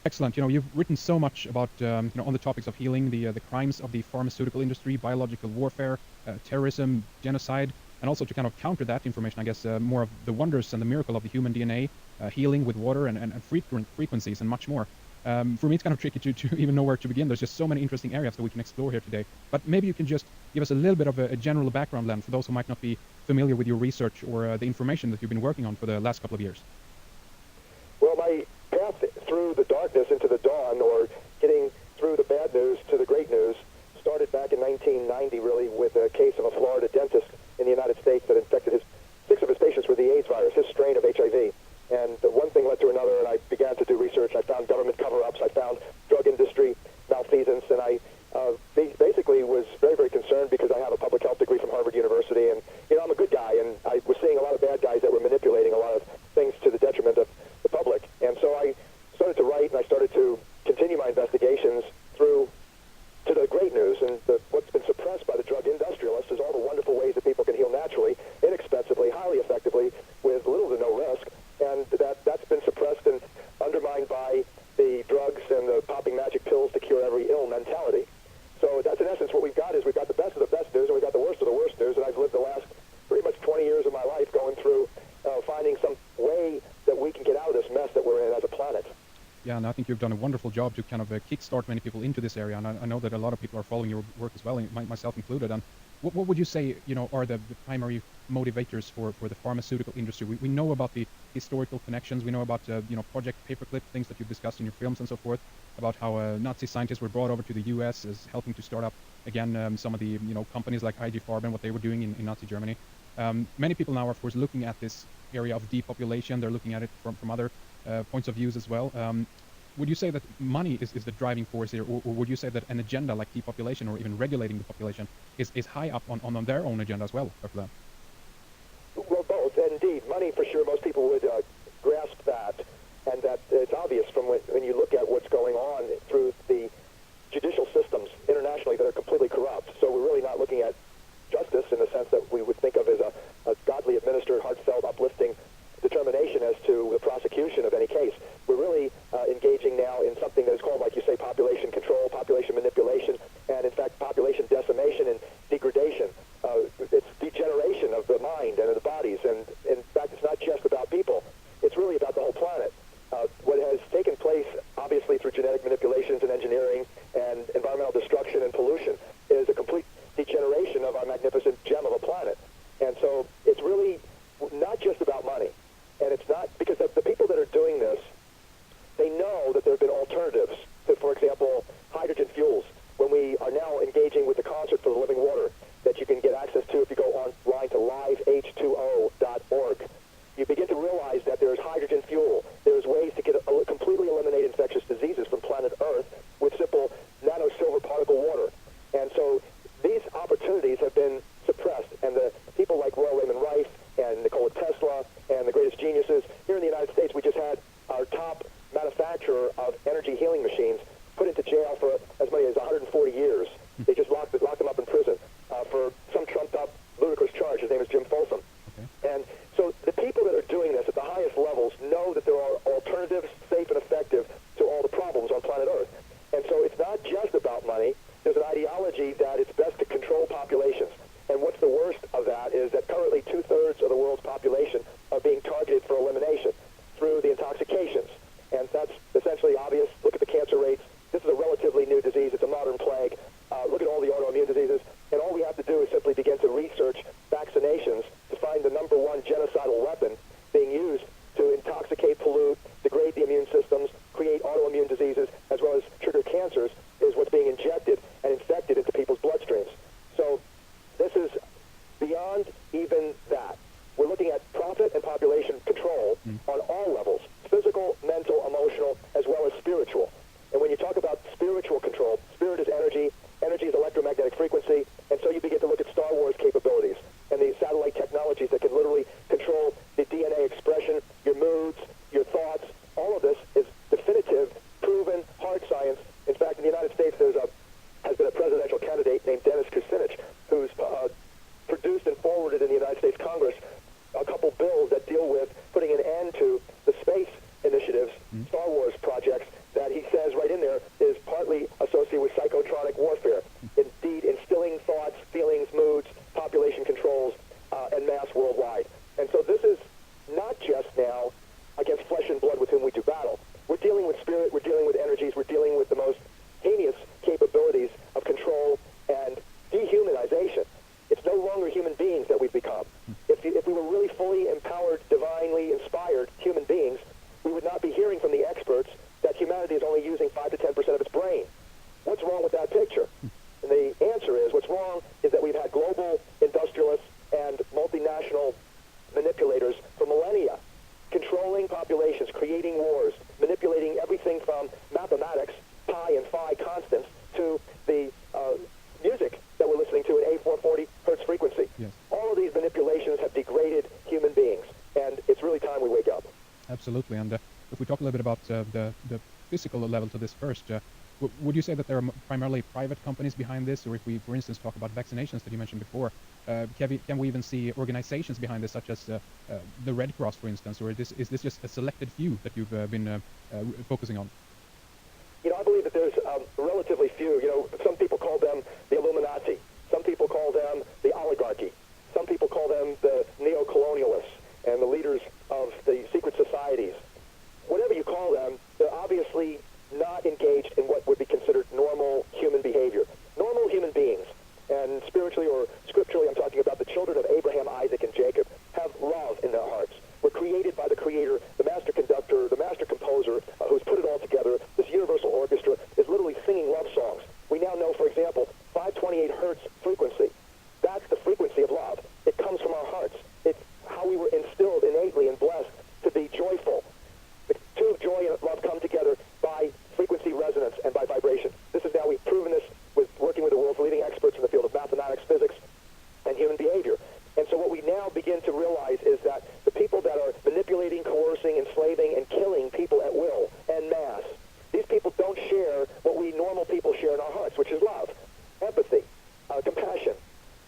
Excellent. You've written so much about, on the topics of healing, the crimes of the pharmaceutical industry, biological warfare, terrorism, genocide, and also to kind of counter that information, I guess, more of the wonders and the miracle of the human DNA, healing with water and frequencies and much more. For me, it's kind of tricky to even know where to begin. There's just so many interesting areas that we can explore here today. But maybe you can just give us a little bit of a general background, Len, for those who might not be familiar with your research or the information that you've been working on for the last couple of years. Well, my path through the darkness into the dawn, or getting through the bad news to the great news, started back in 1990, really, with a case of a Florida dentist in the United States that infected six of his patients with the AIDS virus, his strain of HIV. And one thing led to another, and I began to do research. I found government cover-ups. I found drug industry malfeasance, and I basically was very, very concerned because I have a public health degree from Harvard University, and I'm a good guy, and I was seeing a lot of bad guys that were manipulating a lot of things to the detriment of the public. And so I started to write, and I started to continue my investigations through to the great news. And what's been suppressed by the drug industrialists is all the wonderful ways that people can heal naturally, inexpensively, highly effectively, with little to no risk. And that's been suppressed and undermined by the drugs and the popping magic pills to cure every ill mentality. So that's in essence what we've got is we've got the best of the best news and we've got the worst of the worst news. And I've lived the last pretty much 20 years of my life going through finding some way that we can get out of this mess that we're in as a planet. Yeah, and I think you've done a wonderful job to kind of kickstart many people into this area, and I know that a lot of people are following your work as well, myself included. And what would you say, are the primary motivators for the pharmaceutical industry? We know about the historical connections, we know about, Project Paperclip, things that you've discussed in your films and so forth, about how Nazi scientists were brought over to the US as helping to start up, again, some of the, companies like IG Farben, what they were doing in Nazi Germany. Many people now are, of course, looking at this area of depopulation. They're looking at it from other points of views as well. Would you say that money is the driving force here, or would you say that an agenda like depopulation or even regulating the population is high up on their own agenda as well for them? Well, both. Indeed, money for sure. Most people would grasp that, and that it's obvious from when you look at what's going on through the judicial systems internationally that are completely corrupt. So we're really not looking at justice in the sense that we would think of as a godly administered, heartfelt, uplifting determination as to the prosecution of any case. We're really engaging now in something that is called, like you say, population control, population manipulation, and in fact population decimation and degradation. It's degeneration of the mind and of the bodies, and in fact it's not just about people. It's really about the whole planet. What has taken place, obviously through genetic manipulations and engineering and environmental destruction and pollution, is a complete degeneration of our magnificent gem of a planet. And so it's really not just about money. And it's not, because the people that are doing this, they know that there have been alternatives to, for example, hydrogen fuels. When we are now engaging with the Concert for the Living Water, that you can get access to if you go online to liveh2o.org, you begin to realize that there's hydrogen fuel. There's ways to completely eliminate infectious diseases from planet Earth with simple nano-silver particle water. And so these opportunities have been suppressed, and the people like Royal Raymond Rife and Nikola Tesla and the greatest geniuses here in the United States, we just had our top manufacturer of energy healing machines put into jail for as many as 140 years. They just locked him up in prison for some trumped-up, ludicrous charge. His name is Jim Folsom. Okay. And so the people that are doing this at the highest levels know that there are alternatives, safe and effective, to all the problems on planet Earth. And so it's not just about money. There's an ideology that it's best to control populations. And what's the worst of that is that currently 2/3 of the world's population are being targeted for elimination through the intoxications. And that's essentially obvious. Look at the cancer rates. This is a relatively new disease. It's a modern plague. Look at all the autoimmune diseases. And all we have to do is simply begin to research vaccinations to find the number one genocidal weapon being used to intoxicate, pollute, degrade the immune systems, create autoimmune diseases, as well as trigger cancers, is what's being injected and infected into people's bloodstreams. So this is beyond even that. We're looking at profit and population control on all levels, physical, mental, emotional, as well as spiritual. And when you talk about spiritual control, spirit is energy, energy is electromagnetic frequency, and so you begin to look at Star Wars capabilities and the satellite technologies that can literally control the DNA expression, your moods, your thoughts. All of this is definitive, proven, hard science. In fact, in the United States, has been a presidential candidate named Dennis Kucinich, who's produced and forwarded in the United States Congress a couple bills that deal with putting an end to the space initiatives, Star Wars projects, that he everything from mathematics, pi and phi constants, to the music that we're listening to at A440 hertz frequency. Yes. All of these manipulations have degraded human beings, and it's really time we wake up. Absolutely. And if we talk a little bit about the physical level to this first, would you say that there are primarily private companies behind this, or if we, for instance, talk about vaccinations that you mentioned before, can we even see organizations behind this, such as the Red Cross, for instance, or is this just a selected few that you've been focusing on? I believe that there's relatively few. Some people call them the Illuminati. Some people call them the oligarchy. Some people call them the neo-colonialists and the leaders of the secret societies. Whatever you call them, they're obviously not engaged in what would be considered normal human behavior. Normal human beings, and spiritually or scripturally, I'm talking about the children of Abraham, Isaac, and Jacob, have love in their hearts. We're created by the Creator, the master conductor, the master composer, who's put it all together. This universal orchestra is literally singing love songs. We now know, for example, 528 hertz frequency. That's the frequency of love. It comes from our hearts. It's how we were instilled innately and blessed to be joyful. The two of joy and love come together by frequency resonance and by vibration. This is now, we've proven this with working with the world's leading experts in the field of mathematics, physics, and human behavior. And so what we now begin to realize is that the people that are manipulating, coercing, enslaving, and killing people at will en masse, these people don't share what we normal people share in our hearts, which is love, empathy, compassion.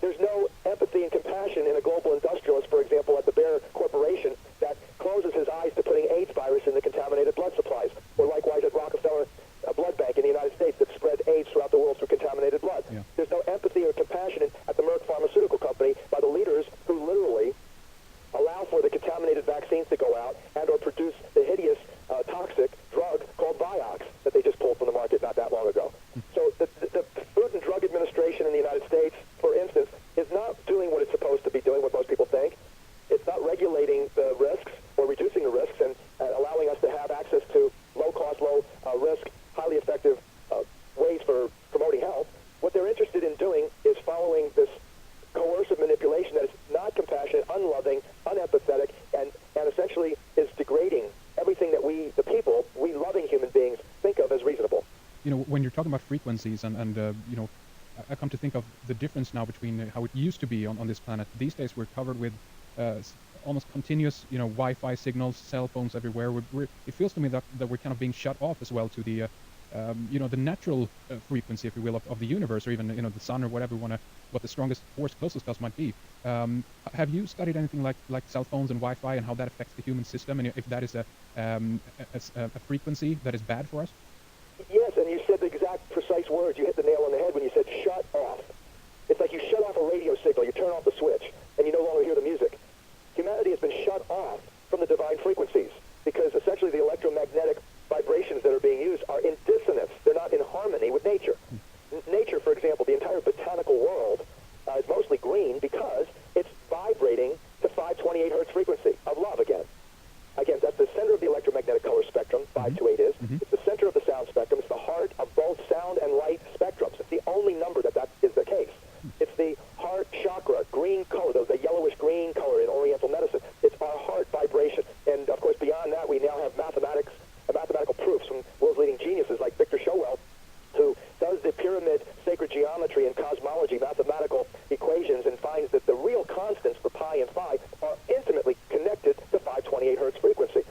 There's no empathy and compassion in a global industrialist, for example, at the Bayer Corporation, that closes his eyes to putting AIDS virus in the contaminated blood supplies, or likewise at Rockefeller Blood Bank in the United States that spread AIDS throughout the world through contaminated blood. Yeah. There's no empathy or compassion at the Merck Pharmaceutical Company by the leaders who literally allow for the contaminated vaccines to go out and or produce the hideous toxic drug called Vioxx that they just pulled from the market not that long ago. So the Food and Drug Administration in the United States, for instance, is not doing what it's supposed to be doing, what most people think. It's not regulating the risks or reducing the risks and allowing us to have access to low-cost, low-risk, highly effective ways for promoting health. What they're interested in doing is following this coercive manipulation that is not compassionate, unloving, unempathetic, and essentially is degrading everything that we, the people, we loving human beings, think of as reasonable. When you're talking about frequencies and I come to think of the difference now between how it used to be on this planet. These days we're covered with almost continuous, Wi-Fi signals, cell phones everywhere. It feels to me that we're kind of being shut off as well to the, the natural frequency, if you will, of the universe, or even, the sun or whatever what the strongest force closest to us might be. Have you studied anything like cell phones and Wi-Fi and how that affects the human system, and if that is a frequency that is bad for us? Yes, and you said the exact precise words. You hit the nail on the head when you said shut off. It's like you shut off a radio signal, you turn off the switch, and you no longer hear the music. Humanity has been shut off from the divine frequencies because essentially the electromagnetic vibrations that are being used are in dissonance. They're not in harmony with nature. Nature, for example, the entire botanical world is mostly green because it's vibrating to 528 hertz frequency of love again. Again, that's the center of the electromagnetic color spectrum, 528 is. It's the center of the sound spectrum. It's the heart of both sound and light spectrums. It's the only number that is the case. It's the heart chakra, green color, the yellowish green color in Oriental medicine. It's our heart vibration. And, of course, beyond that, we now have mathematical proofs from world's leading geniuses like Victor Showell, who does the pyramid sacred geometry and cosmology mathematical equations and finds that the real constants for pi and phi are intimately connected to 528 hertz frequency.